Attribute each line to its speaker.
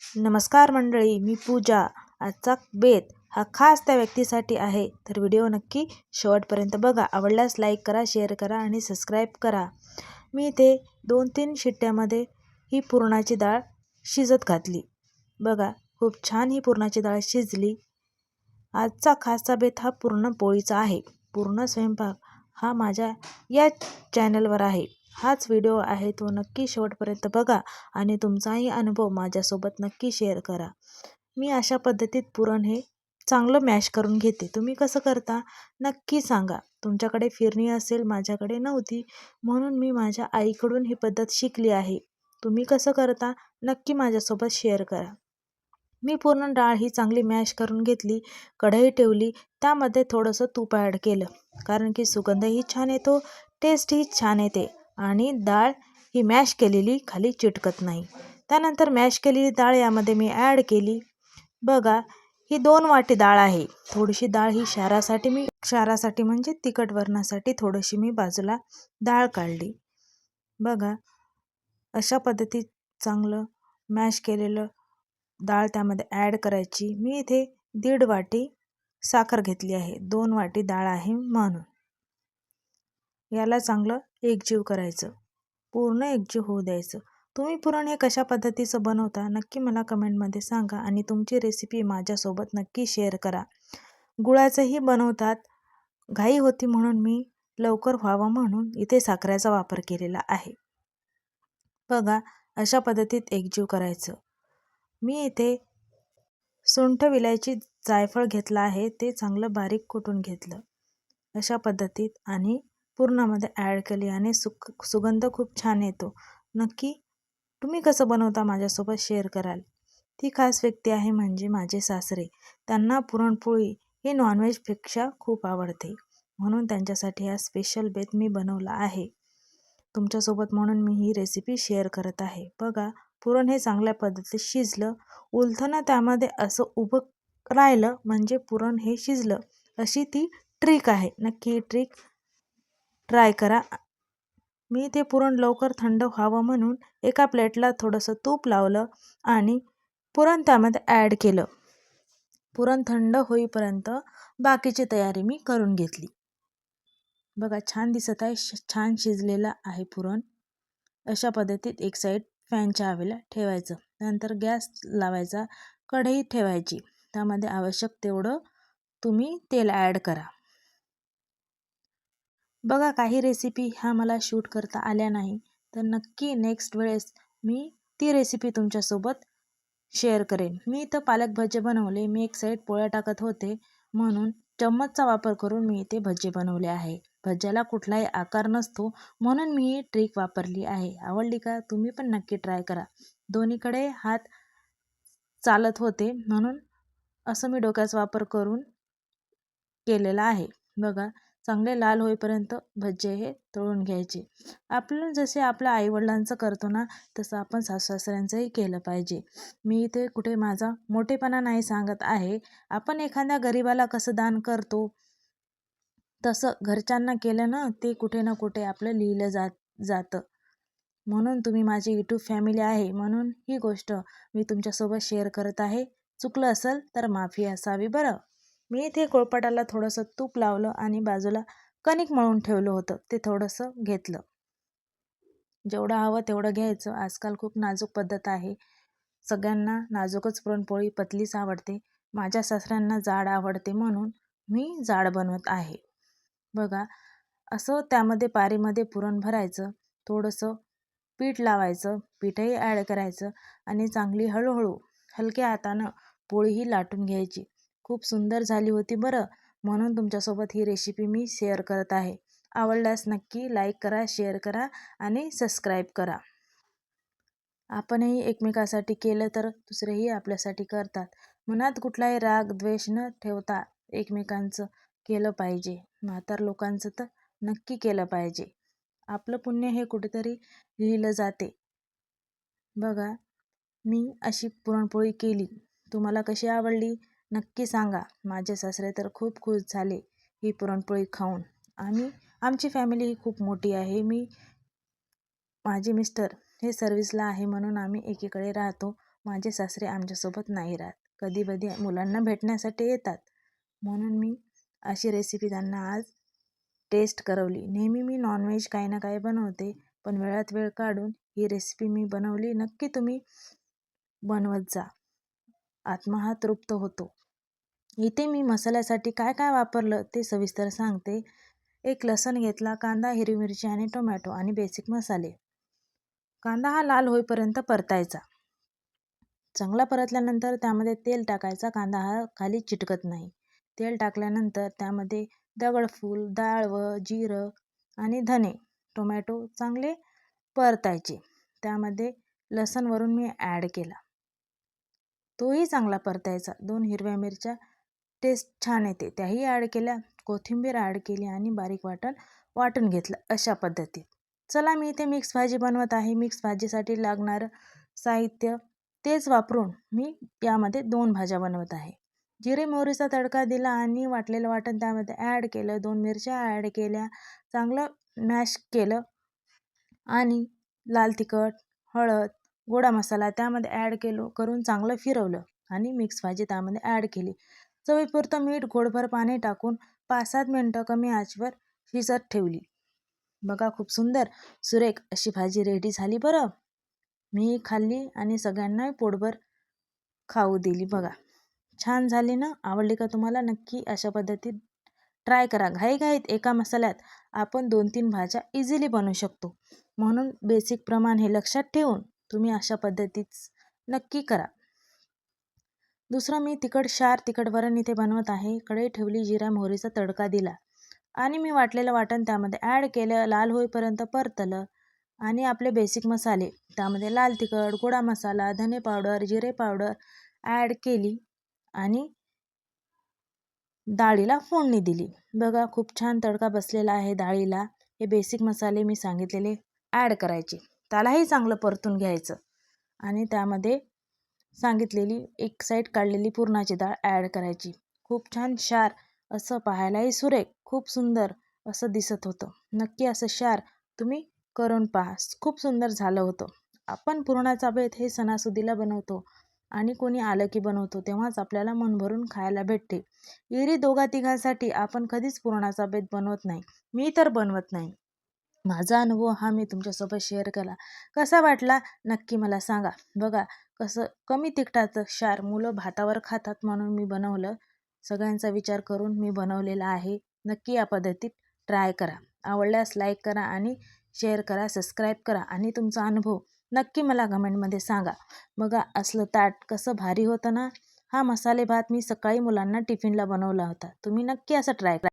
Speaker 1: नमस्कार मंडळी, मी पूजा. आजचा बेत हा खास त्या व्यक्तीसाठी आहे, तर व्हिडिओ नक्की शेवटपर्यंत बघा. आवडल्यास लाईक करा, शेअर करा आणि सबस्क्राईब करा. मी इथे 2-3 शिट्ट्यामध्ये ही पुरणाची डाळ शिजत घातली. बघा, खूप छान ही पुरणाची डाळ शिजली. आजचा खासचा बेत हा पुरणपोळीचा आहे. पूर्ण स्वयंपाक हा माझ्या या चॅनलवर आहे. हाच व्हिडिओ आहे तो नक्की शेवटपर्यंत बघा आणि तुमचाही अनुभव माझ्यासोबत नक्की शेअर करा. मी अशा पद्धतीत पुरण हे चांगलं मॅश करून घेते. तुम्ही कसं करता नक्की सांगा. तुमच्याकडे फिरणी असेल, माझ्याकडे नव्हती, म्हणून मी माझ्या आईकडून ही पद्धत शिकली आहे. तुम्ही कसं करता नक्की माझ्यासोबत शेअर करा. मी पूर्ण डाळ ही चांगली मॅश करून घेतली. कढई ठेवली, त्यामध्ये थोडंसं तूप ॲड केलं, कारण की सुगंधही छान येतो, टेस्टही छान येते आणि डाळ ही मॅश केलेली खाली चिटकत नाही. त्यानंतर मॅश केलेली डाळ यामध्ये मी ॲड केली. बघा, ही 2 वाटी डाळ आहे. थोडीशी डाळ ही क्षारासाठी म्हणजे तिखट वरणासाठी थोडीशी मी बाजूला डाळ काढली. बघा, अशा पद्धतीत चांगलं मॅश केलेलं डाळ त्यामध्ये ॲड करायची. मी इथे 1.5 वाटी साखर घेतली आहे. 2 वाटी डाळ आहे म्हणून. याला चांगलं एकजीव करायचं, पूर्ण एकजीव होऊ द्यायचं. तुम्ही पुरण हे कशा पद्धतीचं बनवता नक्की मला कमेंटमध्ये सांगा आणि तुमची रेसिपी माझ्यासोबत नक्की शेअर करा. गुळाचंही बनवतात. घाई होती म्हणून मी लवकर व्हावं म्हणून इथे साखरेचा वापर केलेला आहे. बघा, अशा पद्धतीत एकजीव करायचं. मी इथे सुंठ, विलायची, जायफळ घेतलं आहे, ते चांगलं बारीक कुटून घेतलं. अशा पद्धतीत आणि पुरणामध्ये ॲड केली आणि सुगंध खूप छान येतो. नक्की तुम्ही कसं बनवता माझ्यासोबत शेअर कराल. ती खास व्यक्ती आहे म्हणजे माझे सासरे. त्यांना पुरणपोळी ही नॉनव्हेजपेक्षा खूप आवडते, म्हणून त्यांच्यासाठी हा स्पेशल बेत मी बनवला आहे तुमच्यासोबत, म्हणून मी ही रेसिपी शेअर करत आहे. बघा, पुरण हे चांगल्या पद्धतीत शिजलं. उलथनं त्यामध्ये असं उभं राहिलं म्हणजे पुरण हे शिजलं, अशी ती ट्रिक आहे. नक्की ही ट्रिक ट्राय करा. मी ते पुरण लवकर थंड व्हावं म्हणून एका प्लेटला थोडंसं तूप लावलं आणि पुरण त्यामध्ये ॲड केलं. पुरण थंड होईपर्यंत बाकीची तयारी मी करून घेतली. बघा, छान दिसत आहे, छान शिजलेलं आहे पुरण. अशा पद्धतीत एक साईड फॅनच्या हवेला ठेवायचं. नंतर गॅस लावायचा, कढई ठेवायची, त्यामध्ये आवश्यक तेवढं तुम्ही तेल ॲड करा. बघा, काही रेसिपी ह्या मला शूट करता आल्या नाही, तर नक्की नेक्स्ट वेळेस मी ती रेसिपी तुमच्यासोबत शेअर करेन. मी इथं पालक भजे बनवले. मी एक साईड पोळ्या टाकत होते म्हणून चम्मचचा वापर करून मी इथे भजे बनवले आहे. भज्याला कुठलाही आकार नसतो, म्हणून मी ही ट्रिक वापरली आहे. आवडली का? तुम्ही पण नक्की ट्राय करा. दोन्हीकडे हात चालत होते म्हणून असं मी डोक्याचा वापर करून केलेला आहे. बघा, चांगले लाल होईपर्यंत भजे हे तळून घ्यायचे. आपण जसे आपल्या आईवडिलांचं करतो ना, तसं आपण सासू-सासऱ्यांचंही केलं पाहिजे. मी इथे कुठे माझा मोठेपणा नाही सांगत आहे. आपण एखाद्या गरीबाला कसं दान करतो, तसं घरच्यांना केलं ना, ते कुठे ना कुठे आपलं लिहिलं जातं. म्हणून तुम्ही माझी यूट्यूब फॅमिली आहे, म्हणून ही गोष्ट मी तुमच्यासोबत शेअर करत आहे. चुकलं असेल तर माफी असावी बरं. मी इथे पोळपाटाला थोडंसं तूप लावलं आणि बाजूला कणिक मळून ठेवलं होतं, ते थोडंसं घेतलं. जेवढं हवं तेवढं घ्यायचं. आजकाल खूप नाजूक पद्धत आहे. सगळ्यांना नाजूकच पुरणपोळी, पतलीच आवडते. माझ्या सासऱ्यांना जाड आवडते, म्हणून मी जाड बनवत आहे. बघा, असं त्यामध्ये पारीमध्ये पुरण भरायचं, थोडंसं पीठ लावायचं, पीठही ॲड करायचं आणि चांगली हळूहळू हलक्या हातानं पोळीही लाटून घ्यायची. खूप सुंदर झाली होती बरं, म्हणून तुमच्यासोबत ही रेसिपी मी शेअर करत आहे. आवडल्यास नक्की लाईक करा, शेअर करा आणि सबस्क्राईब करा. आपणही एकमेकासाठी केलं तर दुसरेही आपल्यासाठी करतात. मनात कुठलाही राग, द्वेष न ठेवता एकमेकांचं केलं पाहिजे. म्हातार लोकांचं तर नक्की केलं पाहिजे. आपलं पुण्य हे कुठेतरी लिहिलं जाते. बघा, मी अशी पुरणपोळी केली. तुम्हाला कशी आवडली नक्की सांगा. माझे सासरे तर खूप खुश झाले ही पुरणपोळी खाऊन. आमची फॅमिली ही खूप मोठी आहे. माझे मिस्टर हे सर्व्हिसला आहे, म्हणून आम्ही एकीकडे राहतो, माझे सासरे आमच्यासोबत नाही राहत, कधी कधी मुलांना भेटण्यासाठी येतात, म्हणून मी अशी रेसिपी त्यांना आज टेस्ट करवली. नेहमी मी नॉनव्हेज काही ना काही बनवते, पण वेळात वेळ काढून ही रेसिपी मी बनवली. नक्की तुम्ही बनवत जा, आत्मा हा तृप्त होतो. इथे मी मसाल्यासाठी काय काय वापरलं ते सविस्तर सांगते. एक लसूण घेतला, कांदा, हिरवी मिरची आणि टोमॅटो आणि बेसिक मसाले. कांदा हा लाल होईपर्यंत परतायचा. चांगला परतल्यानंतर त्यामध्ये तेल टाकायचा. कांदा हा खाली चिटकत नाही. तेल टाकल्यानंतर त्यामध्ये दगडफूल, डाळ व जिरं आणि धने, टोमॅटो चांगले परतायचे. त्यामध्ये लसूण वरून मी ॲड केला, तोही चांगला परतायचा. 2 हिरव्या मिरच्या टेस्ट छान येते त्याही ॲड केल्या. कोथिंबीर ॲड केली आणि बारीक वाटून घेतलं अशा पद्धतीत. चला मी इथे मिक्स भाजी बनवत आहे. मिक्स भाजीसाठी लागणारं साहित्य तेच वापरून मी यामध्ये 2 भाज्या बनवत आहे. जिरे मोहरीचा तडका दिला आणि वाटलेलं वाटण त्यामध्ये ॲड केलं. 2 मिरच्या ॲड केल्या, चांगलं मॅश केलं आणि लाल तिखट, हळद, गोडा मसाला त्यामध्ये ॲड करून चांगलं फिरवलं आणि मिक्स भाजी त्यामध्ये ॲड केली. चवीपुरतं मीठ, घोडभर पाणी टाकून 5-7 मिनटं कमी आचेवर शिजत ठेवली. बघा खूप सुंदर सुरेख अशी भाजी रेडी झाली बरं. मी खाल्ली आणि सगळ्यांनाही पोटभर खाऊ दिली. बघा छान झाली ना? आवडली का तुम्हाला? नक्की अशा पद्धतीत ट्राय करा. घाईघाईत एका मसाल्यात आपण 2-3 भाज्या इझिली बनवू शकतो, म्हणून बेसिक प्रमाण हे लक्षात ठेवून तुम्ही अशा पद्धतीत नक्की करा. दुसरं मी तिखट वरण इथे बनवत आहे. कढई ठेवली, जिरा मोहरीचा तडका दिला आणि मी वाटलेलं वाटण त्यामध्ये ॲड केलं. लाल होईपर्यंत परतलं आणि आपले बेसिक मसाले त्यामध्ये लाल तिखट, गोडा मसाला, धने पावडर, जिरे पावडर ॲड केली आणि डाळीला फोडणी दिली. बघा खूप छान तडका बसलेला आहे डाळीला. हे बेसिक मसाले मी सांगितलेले ॲड करायचे, त्यालाही चांगलं परतून घ्यायचं आणि त्यामध्ये सांगितलेली एक साईड काढलेली पुरणाची डाळ ॲड करायची. खूप छान क्षार असं पाहायलाही सुरेख, खूप सुंदर असं दिसत होतं. नक्की असं क्षार तुम्ही करून पहा, खूप सुंदर झालं होतं. आपण पुरणाचा बेत हे सणासुदीला बनवतो आणि कोणी आलं की बनवतो, तेव्हाच आपल्याला मन भरून खायला भेटते. एरवी 2-3साठी आपण कधीच पुरणाचा बेत बनवत नाही. मी तर बनवत नाही. माझा अनुभव हा मी तुमच्यासोबत शेअर केला. कसा वाटला नक्की मला सांगा. बघा कसं कमी तिखटाचं क्षार मुलं भातावर खातात म्हणून मी बनवलं. सगळ्यांचा विचार करून मी बनवलेला आहे. नक्की या पद्धतीत ट्राय करा. आवडल्यास लाईक करा आणि शेअर करा, सबस्क्राईब करा आणि तुमचा अनुभव नक्की मला कमेंटमध्ये सांगा. बघा असलं ताट कसं भारी होतं ना. हा मसाले भात मी सकाळी मुलांना टिफिनला बनवला होता. तुम्ही नक्की असं ट्राय करा.